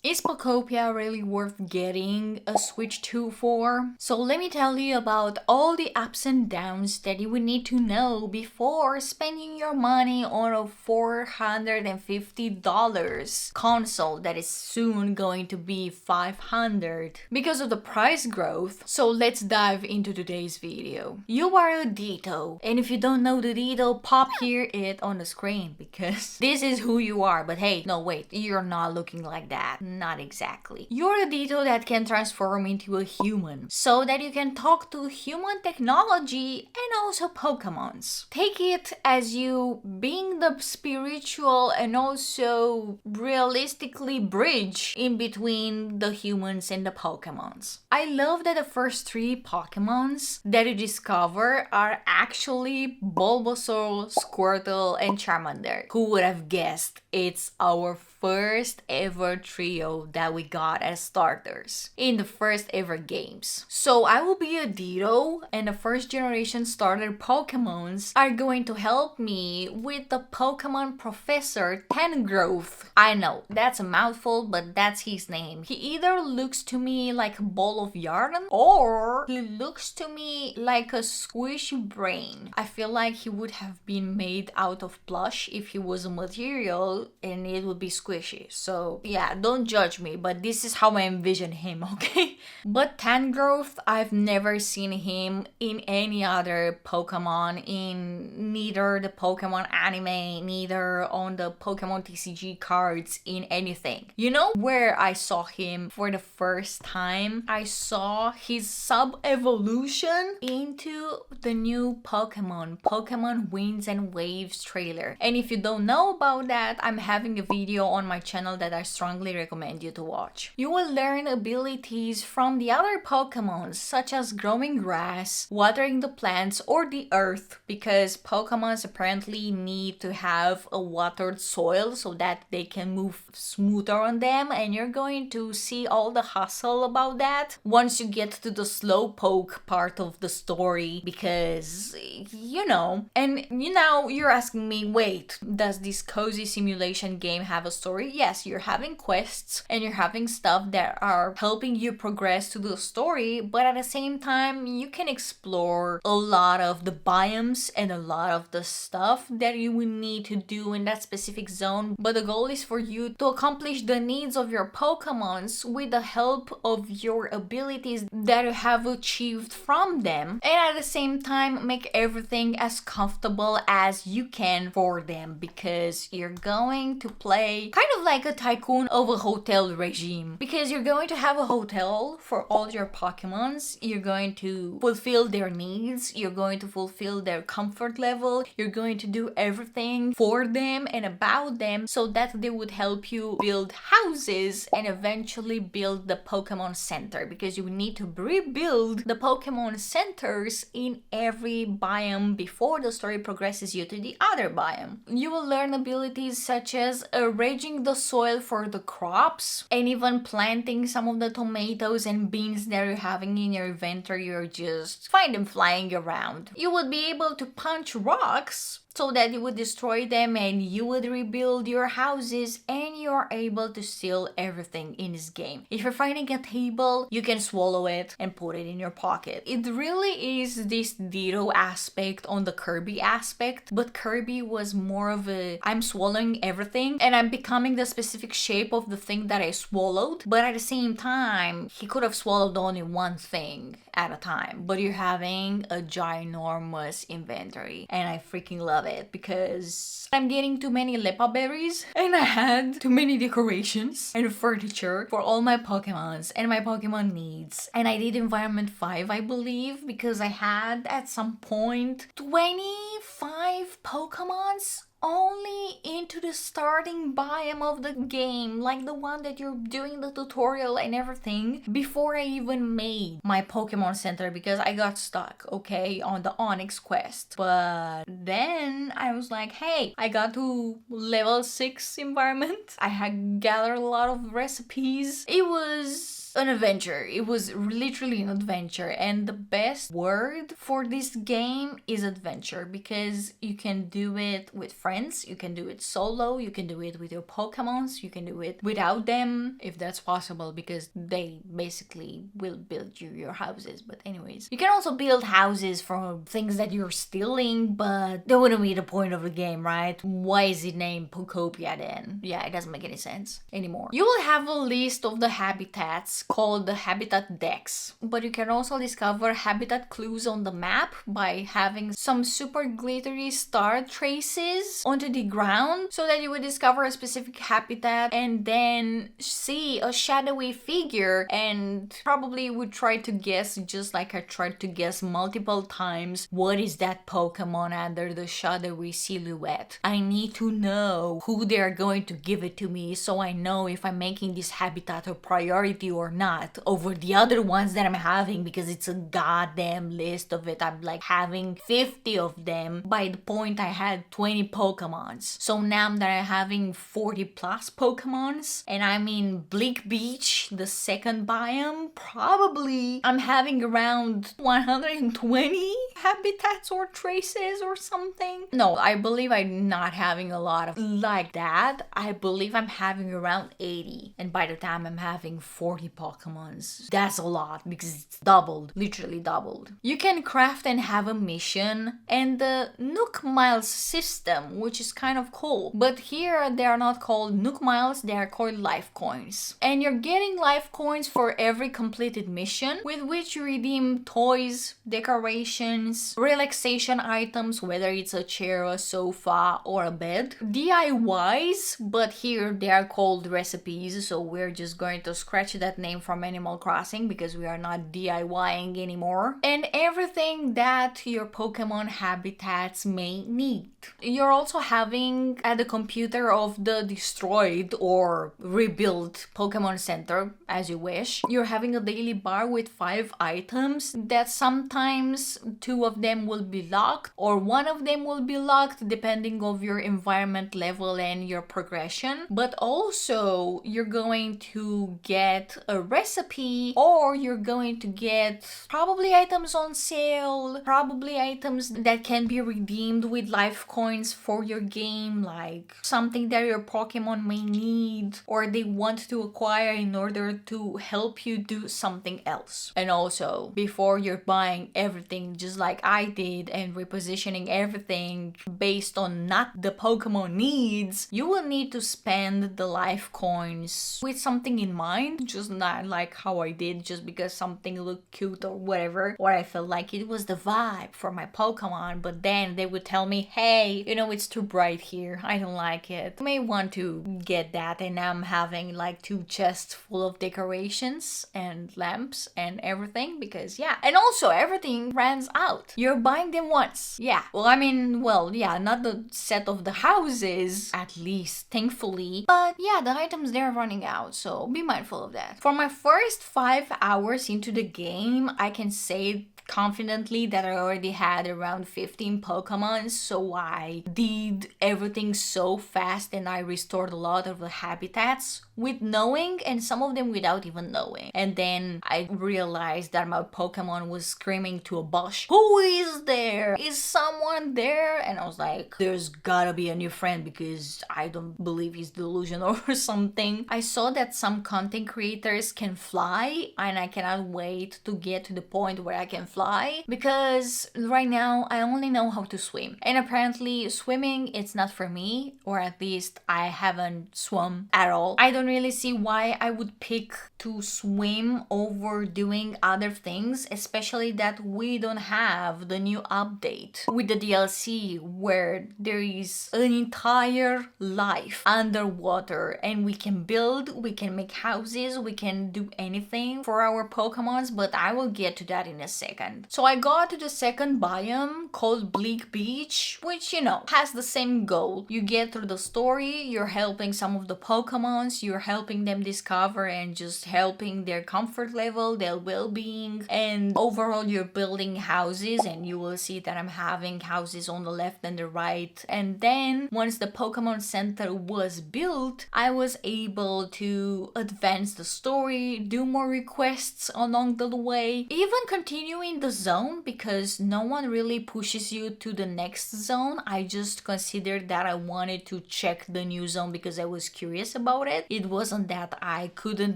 Is Pokopia really worth getting a Switch 2 for? So let me tell you about all the ups and downs that you would need to know before spending your money on a $450 console that is soon going to be $500 because of the price growth. So let's dive into today's video. You are a Dito, and if you don't know the Dito, pop here it on the screen because this is who you are. But hey, no wait, you're not looking like that. Not exactly. You're a Dito that can transform into a human so that you can talk to human technology and also Pokemons. Take it as you being the spiritual and also realistically bridge in between the humans and the Pokemons. I love that the first three Pokemons that you discover are actually Bulbasaur, Squirtle, and Charmander. Who would have guessed it's our first ever trio that we got as starters in the first ever games. So I will be a Ditto, and the first generation starter Pokemons are going to help me with the Pokemon Professor Tangrowth. I know, that's a mouthful, but that's his name. He either looks to me like a ball of yarn or he looks to me like a squishy brain. I feel like he would have been made out of plush if he was a material and it would be squishy. So yeah, don't judge me, but this is how I envision him, okay? But Tangrowth, I've never seen him in any other Pokemon, in neither the Pokemon anime, neither on the Pokemon TCG cards, in anything. You know where I saw him for the first time? I saw his sub-evolution into the new Pokemon Winds and Waves trailer. And if you don't know about that, I'm having a video on my channel that I strongly recommend you to watch. You will learn abilities from the other Pokemons, such as growing grass, watering the plants, or the earth, because Pokemons apparently need to have a watered soil so that they can move smoother on them, and you're going to see all the hustle about that once you get to the Slowpoke part of the story, because you know. And you're asking me, wait, does this cozy simulation game have a story? Yes, you're having quests and you're having stuff that are helping you progress to the story, but at the same time, you can explore a lot of the biomes and a lot of the stuff that you will need to do in that specific zone. But the goal is for you to accomplish the needs of your Pokemons with the help of your abilities that you have achieved from them, and at the same time make everything as comfortable as you can for them, because you're going to play kind of like a tycoon of a hotel regime, because you're going to have a hotel for all your Pokemons. You're going to fulfill their needs, you're going to fulfill their comfort level, you're going to do everything for them and about them so that they would help you build houses and eventually build the Pokemon Center, because you need to rebuild the Pokemon centers in every biome before the story progresses you to the other biome. You will learn abilities such as arranging the soil for the crops, and even planting some of the tomatoes and beans that you're having in your inventory, or just find them flying around. You would be able to punch rocks so that you would destroy them and you would rebuild your houses, and you're able to steal everything in this game. If you're finding a table, you can swallow it and put it in your pocket. It really is this Ditto aspect on the Kirby aspect, but Kirby was more of a I'm swallowing everything and I'm becoming the specific shape of the thing that I swallowed, but at the same time, he could have swallowed only one thing at a time, but you're having a ginormous inventory, and I freaking love it because I'm getting too many Lepa berries and I had too many decorations and furniture for all my Pokemons and my Pokemon needs. And I did Environment 5, I believe, because I had at some point 25 Pokemons only into the starting biome of the game, like the one that you're doing the tutorial and everything, before I even made my Pokemon Center, because I got stuck, okay, on the Onyx quest. But then I was like, hey, I got to level 6 environment. I had gathered a lot of recipes. It was an adventure. It was literally an adventure. And the best word for this game is adventure, because you can do it with friends, you can do it solo, you can do it with your Pokemons, you can do it without them if that's possible, because they basically will build you your houses. But anyways, you can also build houses from things that you're stealing, but that wouldn't be the point of the game, right? Why is it named Pokopia then? Yeah, it doesn't make any sense anymore. You will have a list of the habitats called the habitat decks, but you can also discover habitat clues on the map by having some super glittery star traces onto the ground, so that you would discover a specific habitat and then see a shadowy figure and probably would try to guess, just like I tried to guess multiple times, what is that Pokemon under the shadowy silhouette. I need to know who they're going to give it to me, so I know if I'm making this habitat a priority or not over the other ones that I'm having, because it's a goddamn list of it. I'm like having 50 of them by the point I had 20 Pokemons. So now that I'm having 40 plus Pokemons and I'm in Bleak Beach, the second biome, probably I'm having around 120 habitats or traces or something. No, I believe I'm not having a lot of like that. I believe I'm having around 80, and by the time I'm having 40 Pokemons, that's a lot because it's doubled, literally doubled. You can craft and have a mission and the Nook Miles system, which is kind of cool. But here they are not called Nook Miles, they are called life coins. And you're getting life coins for every completed mission, with which you redeem toys, decorations, relaxation items, whether it's a chair, a sofa, or a bed. DIYs, but here they are called recipes, so we're just going to scratch that name from Animal Crossing because we are not DIYing anymore. And everything that your Pokemon habitats may need. You're also having at the computer of the destroyed or rebuilt Pokemon Center, as you wish. You're having a daily bar with 5 items that sometimes 2 of them will be locked or 1 of them will be locked depending of your environment level and your progression. But also you're going to get a recipe, or you're going to get probably items on sale, probably items that can be redeemed with life coins for your game, like something that your Pokemon may need or they want to acquire in order to help you do something else. And also, before you're buying everything just like I did and repositioning everything based on not the Pokemon needs, you will need to spend the life coins with something in mind, just not like how I did just because something looked cute or whatever, or I felt like it was the vibe for my Pokemon. But then they would tell me, hey, you know, it's too bright here, I don't like it, you may want to get that. And now I'm having like 2 chests full of decorations and lamps and everything, because yeah. And also everything runs out, you're buying them once. Yeah, well, I mean, well, yeah, not the set of the houses, at least thankfully, but yeah, the items, they're running out, so be mindful of that. For my first 5 hours into the game, I can say confidently that I already had around 15 Pokemon, so I did everything so fast and I restored a lot of the habitats with knowing, and some of them without even knowing. And then I realized that my Pokemon was screaming to a bush, who is there? Is someone there? And I was like, there's gotta be a new friend because I don't believe he's delusional or something. I saw that some content creators can fly, and I cannot wait to get to the point where I can fly, because right now I only know how to swim, and apparently swimming, it's not for me, or at least I haven't swum at all. I don't really see why I would pick to swim over doing other things, especially that we don't have the new update with the DLC where there is an entire life underwater and we can build, we can make houses, we can do anything for our Pokemons, but I will get to that in a second. So I got to the second biome called Bleak Beach, which, you know, has the same goal. You get through the story, you're helping some of the Pokemons, you're you're helping them discover and just helping their comfort level, their well-being, and overall you're building houses, and you will see that I'm having houses on the left and the right. And then once the Pokemon Center was built, I was able to advance the story, do more requests along the way, even continuing the zone, because no one really pushes you to the next zone. I just considered that I wanted to check the new zone because I was curious about it. It wasn't that I couldn't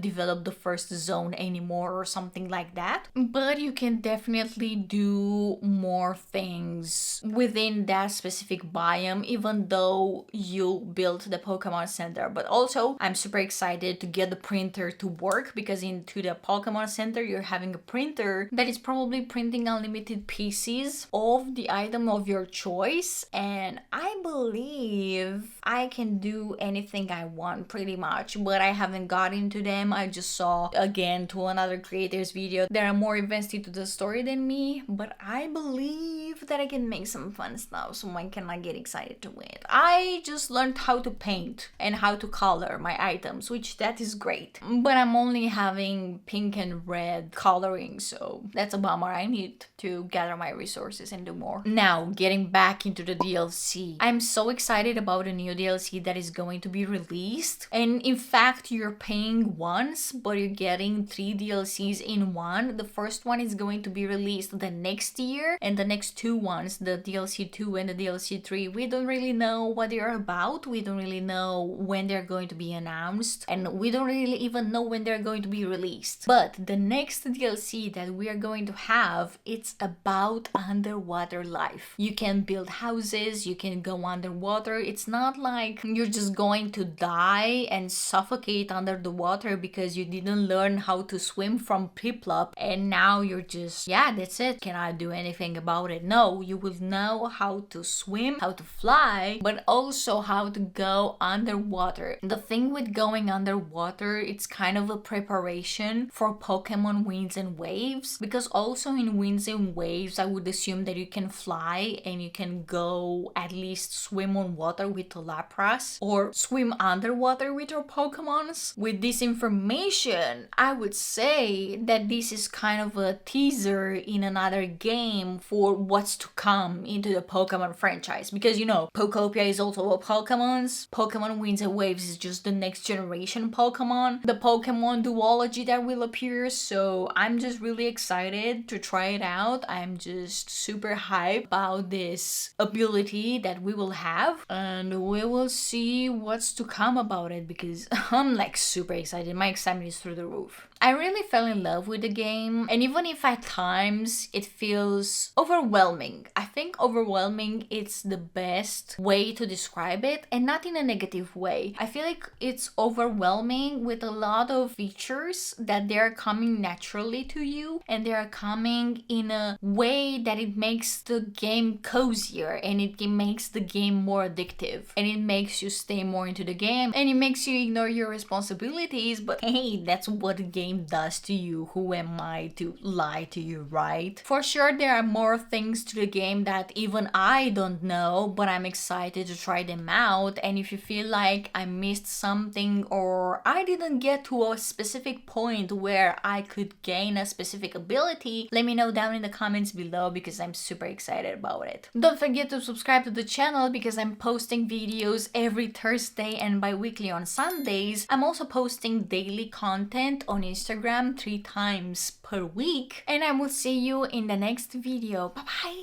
develop the first zone anymore or something like that. But you can definitely do more things within that specific biome, even though you built the Pokemon Center. But also, I'm super excited to get the printer to work, because into the Pokemon Center, you're having a printer that is probably printing unlimited pieces of the item of your choice. And I believe I can do anything I want pretty much, but I haven't got into them. I just saw again to another creator's video that are more invested to the story than me, but I believe that I can make some fun stuff, so I can get excited to it. I just learned how to paint and how to color my items, which that is great, but I'm only having pink and red coloring, so that's a bummer. I need to gather my resources and do more. Now, getting back into the DLC, I'm so excited about a new DLC that is going to be released, and in fact you're paying once but you're getting 3 DLCs in one. The first one is going to be released the next year, and the next 2 ones, the DLC 2 and the DLC 3, we don't really know what they're about. We don't really know when they're going to be announced, and we don't really even know when they're going to be released. But the next DLC that we are going to have, it's about underwater life. You can build houses, you can go underwater. It's not like you're just going to die and suffocate under the water because you didn't learn how to swim from Piplup and now you're just, yeah, that's it. Cannot do anything about it. No, you will know how to swim, how to fly, but also how to go underwater. The thing with going underwater, it's kind of a preparation for Pokemon Winds and Waves, because also in Winds and Waves, I would assume that you can fly and you can go at least swim on water with Lapras or swim underwater with your Pokemons. With this information, I would say that this is kind of a teaser in another game for what's to come into the Pokemon franchise, because you know, Pokopia is also a Pokemon's. Pokemon Winds and Waves is just the next generation Pokemon, the Pokemon duology that will appear, so I'm just really excited to try it out. I'm just super hyped about this ability that we will have, and we will see what's to come about it, because I'm super excited. My excitement is through the roof. I really fell in love with the game, and even if at times it feels overwhelming, I think overwhelming is the best way to describe it, and not in a negative way. I feel like it's overwhelming with a lot of features that they're coming naturally to you, and they're coming in a way that it makes the game cozier, and it makes the game more addictive, and it makes you stay more into the game, and it makes you ignore your responsibilities. But hey, that's what the game does to you. Who am I to lie to you, right? For sure there are more things to the game that even I don't know, but I'm excited to try them out. And if you feel like I missed something or I didn't get to a specific point where I could gain a specific ability, let me know down in the comments below, because I'm super excited about it. Don't forget to subscribe to the channel, because I'm posting videos every Thursday and bi-weekly on Sundays. I'm also posting daily content on Instagram 3 times per week, and I will see you in the next video. Bye bye!